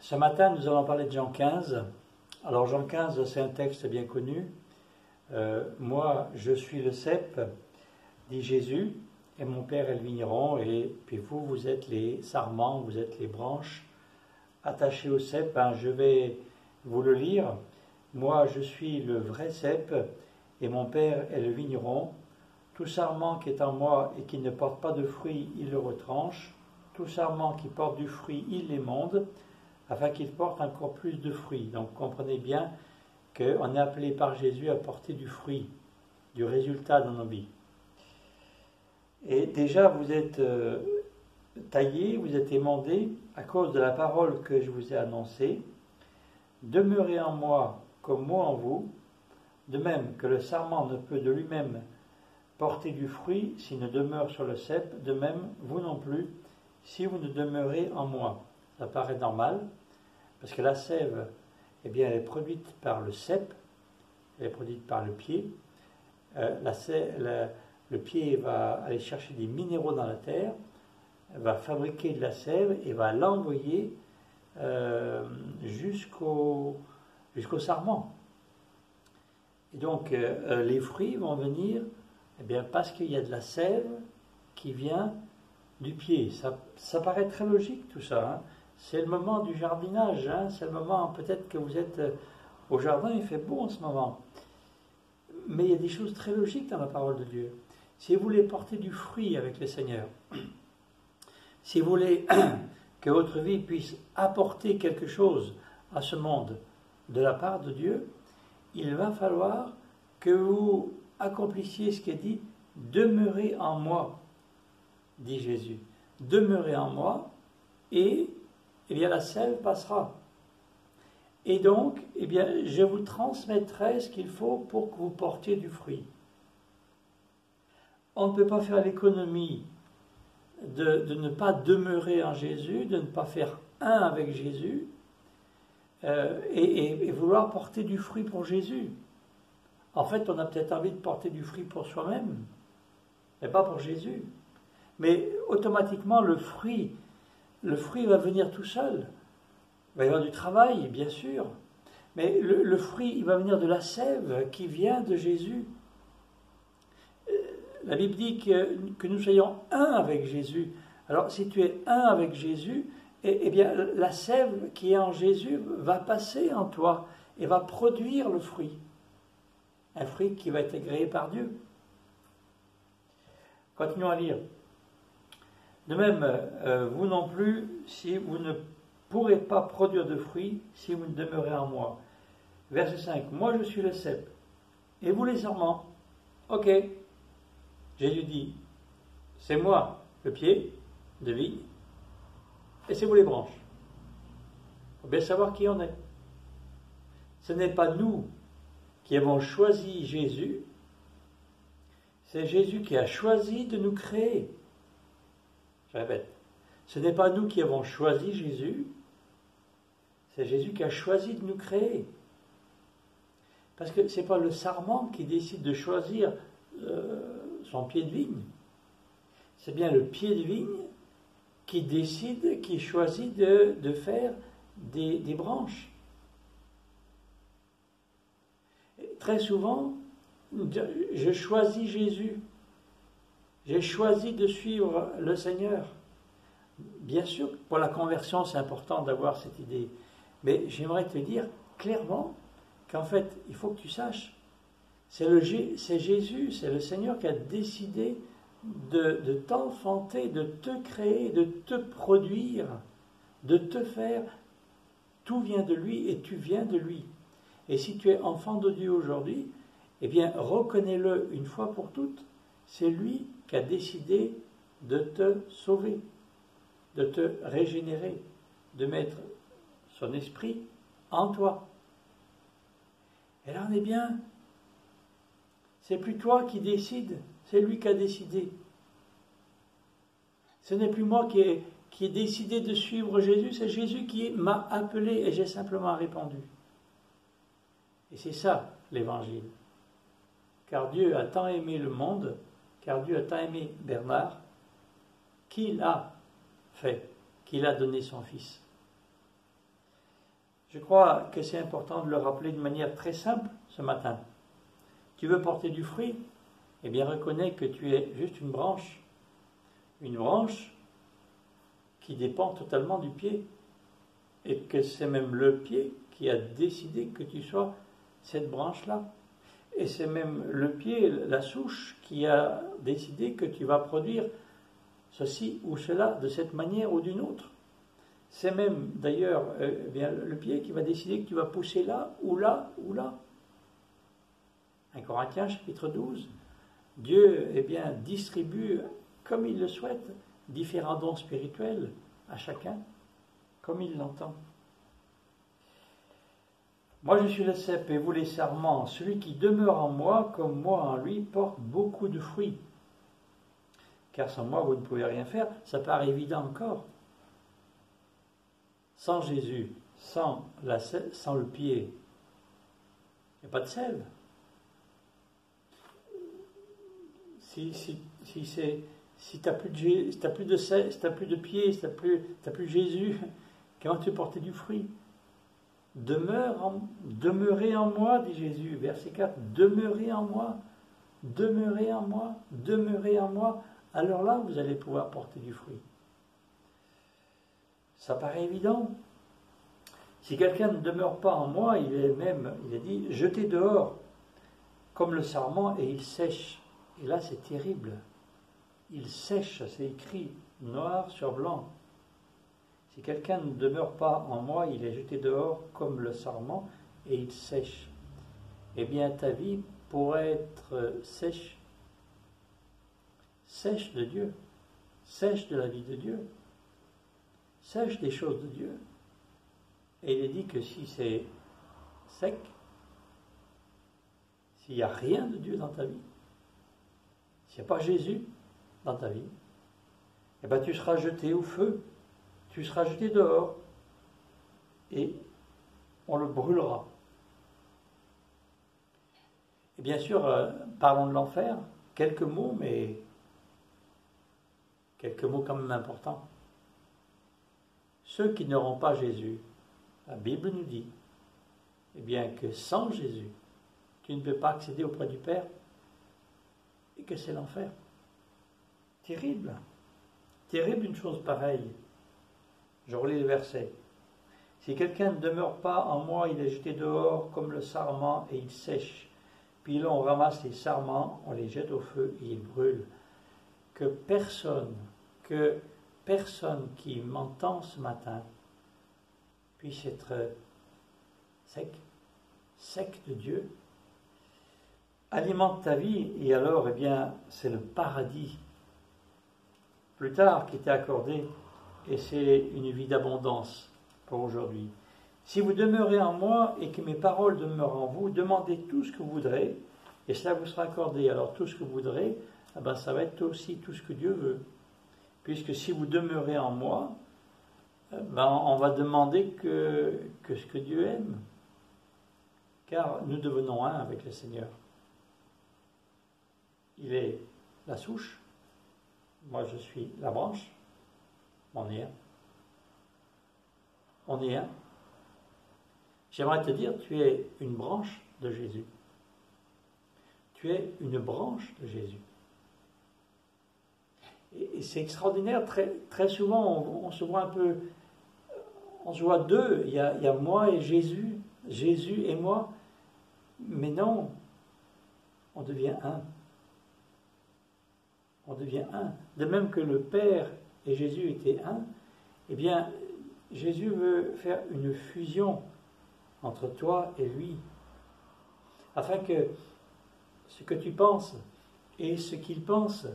Ce matin, nous allons parler de Jean 15. Alors, Jean 15, c'est un texte bien connu. Moi, je suis le cep, dit Jésus, et mon Père est le vigneron, et puis vous, vous êtes les sarments, vous êtes les branches attachées au cep. Je vais vous le lire. Moi, je suis le vrai cep, et mon Père est le vigneron. Tout sarment qui est en moi et qui ne porte pas de fruits, il le retranche. Tout sarment qui porte du fruit, il l'émonde, afin qu'il porte encore plus de fruits. Donc comprenez bien qu'on est appelé par Jésus à porter du fruit, du résultat dans nos vies. Et déjà vous êtes taillés, vous êtes émondés à cause de la parole que je vous ai annoncée. Demeurez en moi comme moi en vous, de même que le sarment ne peut de lui-même porter du fruit s'il ne demeure sur le cep, de même vous non plus, si vous ne demeurez en moi. Ça paraît normal, parce que la sève, eh bien, elle est produite par le cep, elle est produite par le pied. Le pied va aller chercher des minéraux dans la terre, va fabriquer de la sève et va l'envoyer jusqu'au sarment. Et donc, les fruits vont venir, eh bien, parce qu'il y a de la sève qui vient du pied. Ça paraît très logique tout ça. Hein. C'est le moment du jardinage. Hein. C'est le moment, peut-être que vous êtes au jardin, il fait beau en ce moment. Mais il y a des choses très logiques dans la parole de Dieu. Si vous voulez porter du fruit avec le Seigneur, si vous voulez que votre vie puisse apporter quelque chose à ce monde de la part de Dieu, il va falloir que vous accomplissiez ce qui est dit « Demeurez en moi », dit Jésus. « Demeurez en moi et eh bien, la sève passera. Et donc, eh bien, je vous transmettrai ce qu'il faut pour que vous portiez du fruit. » On ne peut pas faire l'économie de ne pas demeurer en Jésus, de ne pas faire un avec Jésus et vouloir porter du fruit pour Jésus. En fait, on a peut-être envie de porter du fruit pour soi-même, mais pas pour Jésus. Mais automatiquement, le fruit va venir tout seul. Il va y avoir du travail, bien sûr, mais le fruit, il va venir de la sève qui vient de Jésus. La Bible dit que nous soyons un avec Jésus. Alors, si tu es un avec Jésus, eh bien, la sève qui est en Jésus va passer en toi et va produire le fruit. Un fruit qui va être agréé par Dieu. Continuons à lire. De même, vous non plus, si vous ne pourrez pas produire de fruits, si vous ne demeurez en moi. Verset 5. Moi je suis le cep, et vous les sarments. Ok. Jésus dit, c'est moi le pied de vigne, et c'est vous les branches. Il faut bien savoir qui on est. Ce n'est pas nous qui avons choisi Jésus, c'est Jésus qui a choisi de nous créer. Je répète, ce n'est pas nous qui avons choisi Jésus, c'est Jésus qui a choisi de nous créer. Parce que ce n'est pas le sarment qui décide de choisir son pied de vigne. C'est bien le pied de vigne qui décide, qui choisit de faire des branches. Et très souvent, je choisis Jésus. J'ai choisi de suivre le Seigneur. Bien sûr, pour la conversion, c'est important d'avoir cette idée. Mais j'aimerais te dire clairement qu'en fait, il faut que tu saches, c'est Jésus, c'est le Seigneur qui a décidé de t'enfanter, de te créer, de te produire, de te faire. Tout vient de lui et tu viens de lui. Et si tu es enfant de Dieu aujourd'hui, eh bien, reconnais-le une fois pour toutes. C'est lui qui a décidé de te sauver, de te régénérer, de mettre son esprit en toi. Et là, on est bien. C'est plus toi qui décide, c'est lui qui a décidé. Ce n'est plus moi qui ai décidé de suivre Jésus, c'est Jésus qui m'a appelé et j'ai simplement répondu. Et c'est ça, l'évangile. Car Dieu a tant aimé le monde, car Dieu a tant aimé Bernard, qu'il a fait, qu'il a donné son Fils. Je crois que c'est important de le rappeler de manière très simple ce matin. Tu veux porter du fruit? Eh bien, reconnais que tu es juste une branche qui dépend totalement du pied, et que c'est même le pied qui a décidé que tu sois cette branche-là. Et c'est même le pied, la souche, qui a décidé que tu vas produire ceci ou cela de cette manière ou d'une autre. C'est même d'ailleurs le pied qui va décider que tu vas pousser là ou là ou là. 1 Corinthiens chapitre 12. Dieu distribue, comme il le souhaite, différents dons spirituels à chacun, comme il l'entend. Moi je suis le cep et vous les sarments. Celui qui demeure en moi, comme moi en lui, porte beaucoup de fruits. Car sans moi, vous ne pouvez rien faire. Ça paraît évident encore. Sans Jésus, sans le pied, il n'y a pas de sève. Si tu n'as plus de sève, si tu n'as plus de pied, si tu n'as plus Jésus, comment tu peux porter du fruit? Demeurez en moi, dit Jésus, verset 4, demeurez en moi, demeurez en moi, demeurez en moi. Alors là, vous allez pouvoir porter du fruit. Ça paraît évident. Si quelqu'un ne demeure pas en moi, il a dit, jetez dehors, comme le sarment, et il sèche. Et là, c'est terrible. Il sèche, c'est écrit noir sur blanc. Si quelqu'un ne demeure pas en moi, il est jeté dehors comme le sarment, et il sèche. Eh bien, ta vie pourrait être sèche. Sèche de Dieu, sèche de la vie de Dieu, sèche des choses de Dieu. Et il est dit que si c'est sec, s'il n'y a rien de Dieu dans ta vie, s'il n'y a pas Jésus dans ta vie, eh bien tu seras jeté au feu, tu seras jeté dehors, et on le brûlera. Et bien sûr, parlons de l'enfer, quelques mots, mais quelques mots quand même importants. Ceux qui n'auront pas Jésus, la Bible nous dit, eh bien que sans Jésus, tu ne peux pas accéder auprès du Père, et que c'est l'enfer. Terrible. Terrible une chose pareille. Je relis le verset. Si quelqu'un ne demeure pas en moi, il est jeté dehors comme le sarment et il sèche. Puis là, on ramasse les sarments, on les jette au feu et ils brûlent. Que personne qui m'entend ce matin puisse être sec de Dieu. Alimente ta vie et alors, c'est le paradis plus tard qui t'est accordé et c'est une vie d'abondance pour aujourd'hui. Si vous demeurez en moi et que mes paroles demeurent en vous, demandez tout ce que vous voudrez et cela vous sera accordé. Alors tout ce que vous voudrez, ça va être aussi tout ce que Dieu veut. Puisque si vous demeurez en moi, on va demander que ce que Dieu aime. Car nous devenons un avec le Seigneur. Il est la souche, moi je suis la branche, on est un. On est un. J'aimerais te dire, tu es une branche de Jésus. Tu es une branche de Jésus. Et c'est extraordinaire, très souvent on se voit un peu, on se voit deux, il y a moi et Jésus et moi, mais non, on devient un. On devient un. De même que le Père et Jésus étaient un, eh bien, Jésus veut faire une fusion entre toi et lui, afin que ce que tu penses et ce qu'il pense,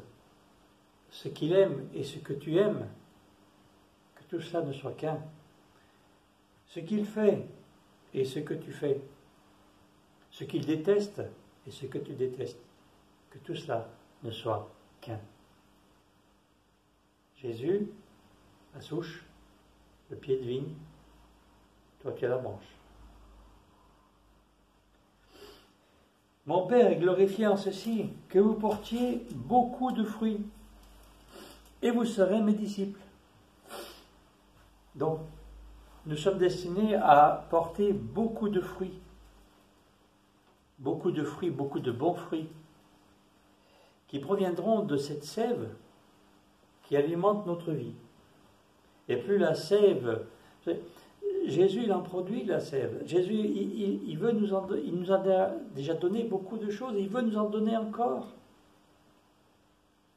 ce qu'il aime et ce que tu aimes, que tout cela ne soit qu'un. Ce qu'il fait et ce que tu fais, ce qu'il déteste et ce que tu détestes, que tout cela ne soit qu'un. Jésus, la souche, le pied de vigne, toi tu es la branche. Mon Père est glorifié en ceci, que vous portiez beaucoup de fruits, et vous serez mes disciples. Donc, nous sommes destinés à porter beaucoup de fruits. Beaucoup de fruits, beaucoup de bons fruits, qui proviendront de cette sève qui alimente notre vie. Et plus la sève... Jésus, il en produit de la sève. Jésus, il nous a déjà donné beaucoup de choses, et il veut nous en donner encore.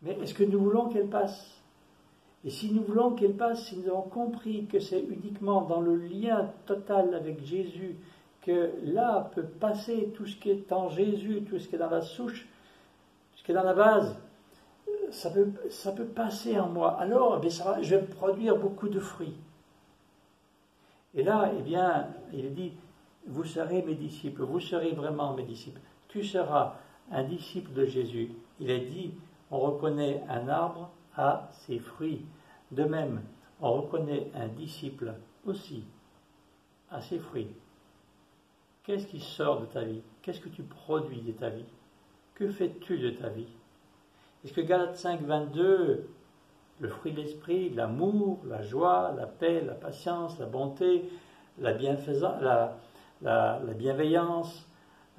Mais est-ce que nous voulons qu'elle passe? Et si nous voulons qu'elle passe, si nous avons compris que c'est uniquement dans le lien total avec Jésus que là peut passer tout ce qui est en Jésus, tout ce qui est dans la souche, ce qui est dans la base, ça peut passer en moi. Alors, je vais produire beaucoup de fruits. Et là, il dit, vous serez mes disciples, vous serez vraiment mes disciples. Tu seras un disciple de Jésus. Il est dit, on reconnaît un arbre à ses fruits. De même, on reconnaît un disciple aussi à ses fruits. Qu'est-ce qui sort de ta vie? Qu'est-ce que tu produis de ta vie? Que fais-tu de ta vie? Est-ce que Galates 5, 22, le fruit de l'esprit, l'amour, la joie, la paix, la patience, la bonté, la bienveillance,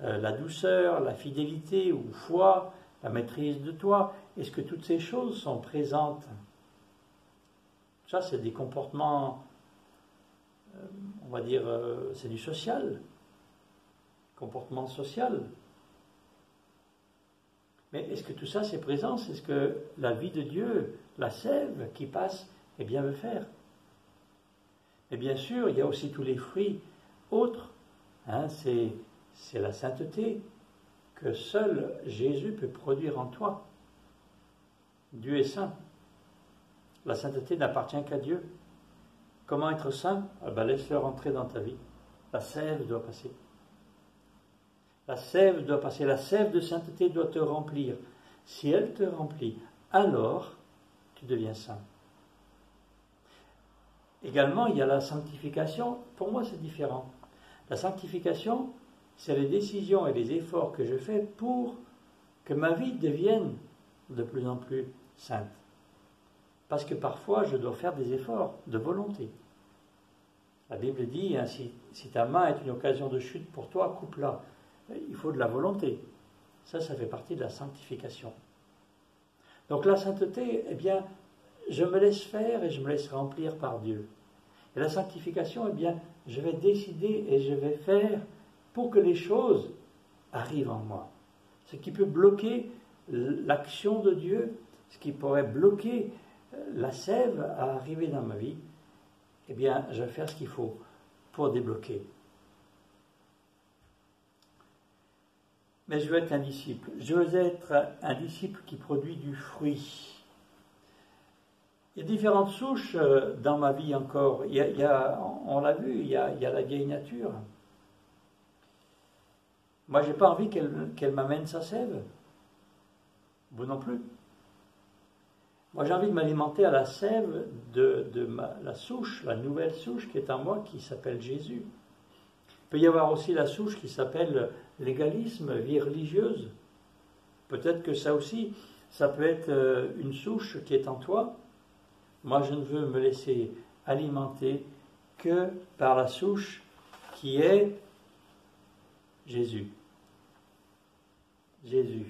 la douceur, la fidélité ou foi, la maîtrise de toi, est-ce que toutes ces choses sont présentes? Ça, c'est des comportements, on va dire, c'est du social, comportement social. Mais est-ce que tout ça, c'est présent? Est-ce que la vie de Dieu, la sève qui passe, veut faire? Et bien sûr, il y a aussi tous les fruits autres. C'est la sainteté que seul Jésus peut produire en toi. Dieu est saint. La sainteté n'appartient qu'à Dieu. Comment être saint? Laisse-le rentrer dans ta vie. La sève doit passer. La sève doit passer. La sève de sainteté doit te remplir. Si elle te remplit, alors tu deviens saint. Également, il y a la sanctification. Pour moi, c'est différent. La sanctification, c'est les décisions et les efforts que je fais pour que ma vie devienne de plus en plus sainte. Parce que parfois, je dois faire des efforts de volonté. La Bible dit, si ta main est une occasion de chute pour toi, coupe-la. Il faut de la volonté. Ça fait partie de la sanctification. Donc la sainteté, je me laisse faire et je me laisse remplir par Dieu. Et la sanctification, je vais décider et je vais faire pour que les choses arrivent en moi. Ce qui peut bloquer l'action de Dieu, ce qui pourrait bloquer la sève à arriver dans ma vie, je vais faire ce qu'il faut pour débloquer. Mais je veux être un disciple. Je veux être un disciple qui produit du fruit. Il y a différentes souches dans ma vie encore. On l'a vu, il y a la vieille nature. Moi, je n'ai pas envie qu'elle m'amène sa sève. Vous non plus. Moi, j'ai envie de m'alimenter à la sève de la souche, la nouvelle souche qui est en moi, qui s'appelle Jésus. Il peut y avoir aussi la souche qui s'appelle l'égalisme, vie religieuse. Peut-être que ça aussi, ça peut être une souche qui est en toi. Moi, je ne veux me laisser alimenter que par la souche qui est Jésus. Jésus.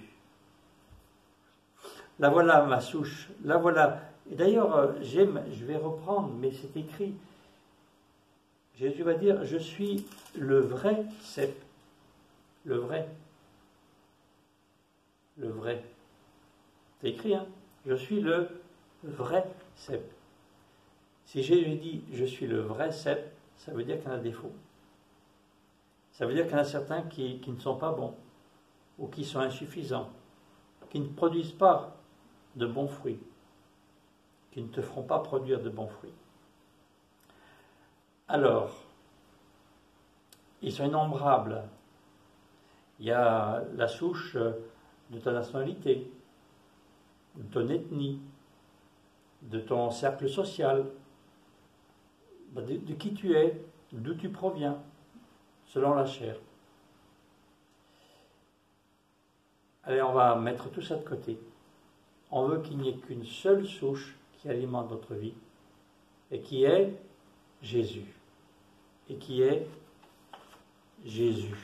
La voilà ma souche, la voilà. Et d'ailleurs, je vais reprendre, mais c'est écrit. Jésus va dire, je suis le vrai cep. Le vrai. Le vrai. C'est écrit, hein? Je suis le vrai cep. Si Jésus dit, je suis le vrai cep, ça veut dire qu'il y en a des faux. Ça veut dire qu'il y en a certains qui ne sont pas bons, ou qui sont insuffisants, qui ne produisent pas de bons fruits, qui ne te feront pas produire de bons fruits. Alors, ils sont innombrables. Il y a la souche de ta nationalité, de ton ethnie, de ton cercle social, de qui tu es, d'où tu proviens, selon la chair. Allez, on va mettre tout ça de côté. On veut qu'il n'y ait qu'une seule souche qui alimente notre vie, et qui est Jésus. et qui est Jésus.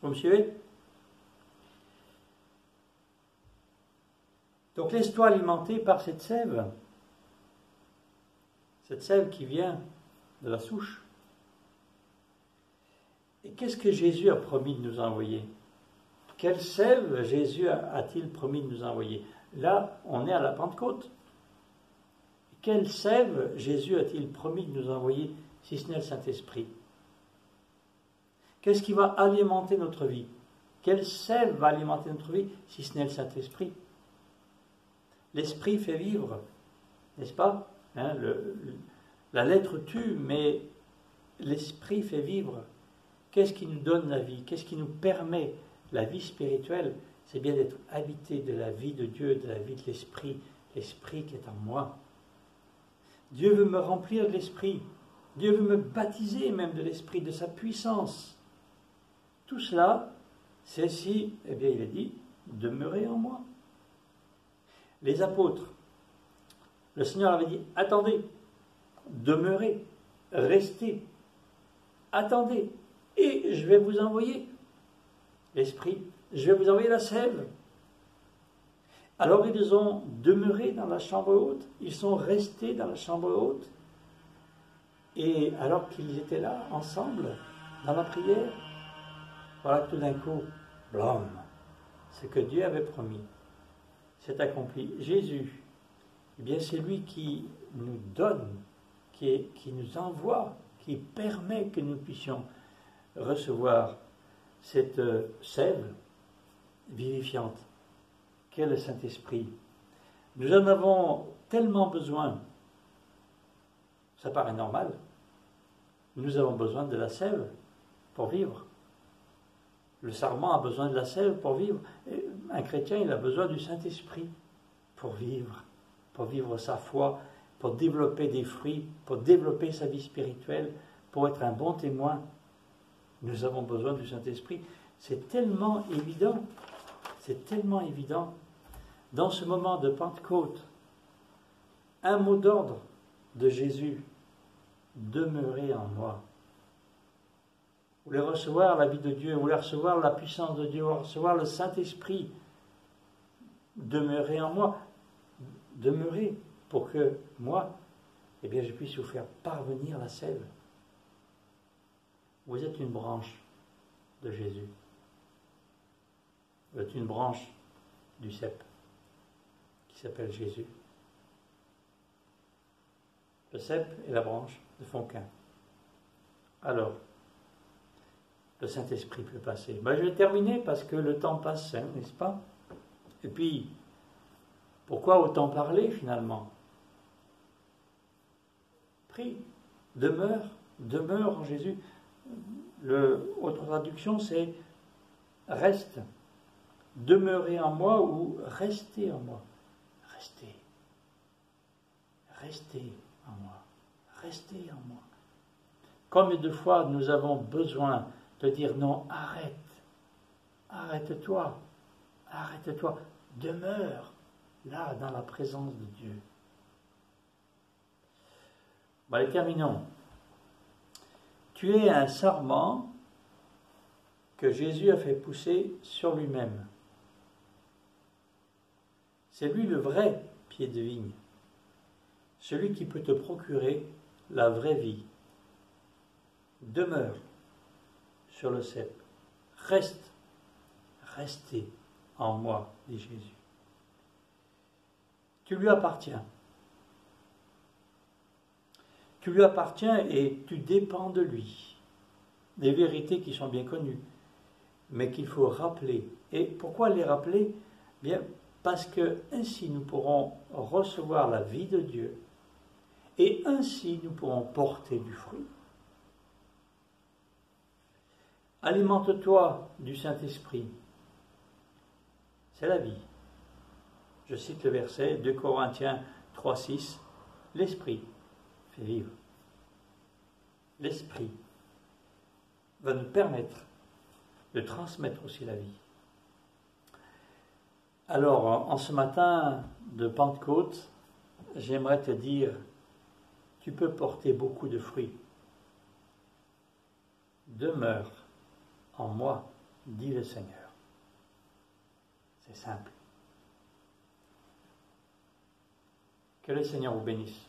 Vous me suivez? Donc laisse-toi alimenter par cette sève qui vient de la souche. Et qu'est-ce que Jésus a promis de nous envoyer? Quelle sève Jésus a-t-il promis de nous envoyer? Là, on est à la Pentecôte. Quelle sève Jésus a-t-il promis de nous envoyer, si ce n'est le Saint-Esprit? Qu'est-ce qui va alimenter notre vie? Quelle sève va alimenter notre vie, si ce n'est le Saint-Esprit? L'Esprit fait vivre, n'est-ce pas? La lettre tue, mais l'Esprit fait vivre. Qu'est-ce qui nous donne la vie? Qu'est-ce qui nous permet la vie spirituelle? C'est bien d'être habité de la vie de Dieu, de la vie de l'Esprit, l'Esprit qui est en moi. Dieu veut me remplir de l'Esprit. Dieu veut me baptiser même de l'Esprit, de sa puissance. Tout cela, c'est si, eh bien il est dit, demeurez en moi. Les apôtres, le Seigneur avait dit, attendez, demeurez, restez, attendez, et je vais vous envoyer l'Esprit, je vais vous envoyer la sève. Alors ils ont demeuré dans la chambre haute, ils sont restés dans la chambre haute, et alors qu'ils étaient là, ensemble, dans la prière, voilà que tout d'un coup, blam, ce que Dieu avait promis s'est accompli. Jésus, eh bien c'est lui qui nous donne, qui nous envoie, qui permet que nous puissions recevoir cette sève vivifiante qu'est le Saint-Esprit. Nous en avons tellement besoin, ça paraît normal, nous avons besoin de la sève pour vivre. Le sarment a besoin de la sève pour vivre. Et un chrétien, il a besoin du Saint-Esprit pour vivre sa foi, pour développer des fruits, pour développer sa vie spirituelle, pour être un bon témoin. Nous avons besoin du Saint-Esprit. C'est tellement évident. C'est tellement évident. Dans ce moment de Pentecôte, un mot d'ordre de Jésus, demeurez en moi. Vous voulez recevoir la vie de Dieu, vous voulez recevoir la puissance de Dieu, vous voulez recevoir le Saint-Esprit, demeurez en moi. Demeurez pour que moi, eh bien, je puisse vous faire parvenir la sève. Vous êtes une branche de Jésus. Vous êtes une branche du cep qui s'appelle Jésus. Le cep et la branche ne font qu'un. Alors, le Saint-Esprit peut passer. Je vais terminer parce que le temps passe, n'est-ce pas? Et puis, pourquoi autant parler finalement? Prie, demeure en Jésus. Autre traduction, c'est reste. Demeurez en moi ou restez en moi. Restez. Restez en moi. Restez en moi. Combien de fois nous avons besoin de dire non, arrête. Arrête-toi. Arrête-toi. Demeure là dans la présence de Dieu. Allez, terminons. Tu es un sarment que Jésus a fait pousser sur lui-même. C'est lui le vrai pied de vigne, celui qui peut te procurer la vraie vie. Demeure sur le cep. Restez en moi, dit Jésus. Tu lui appartiens. Tu lui appartiens et tu dépends de lui. Des vérités qui sont bien connues, mais qu'il faut rappeler. Et pourquoi les rappeler? Bien, parce que ainsi nous pourrons recevoir la vie de Dieu et ainsi nous pourrons porter du fruit. Alimente-toi du Saint-Esprit. C'est la vie. Je cite le verset 2 Corinthiens 3,6. L'Esprit fait vivre. L'Esprit va nous permettre de transmettre aussi la vie. Alors, en ce matin de Pentecôte, j'aimerais te dire, tu peux porter beaucoup de fruits demeure en moi, dit le Seigneur. C'est simple. Que le Seigneur vous bénisse.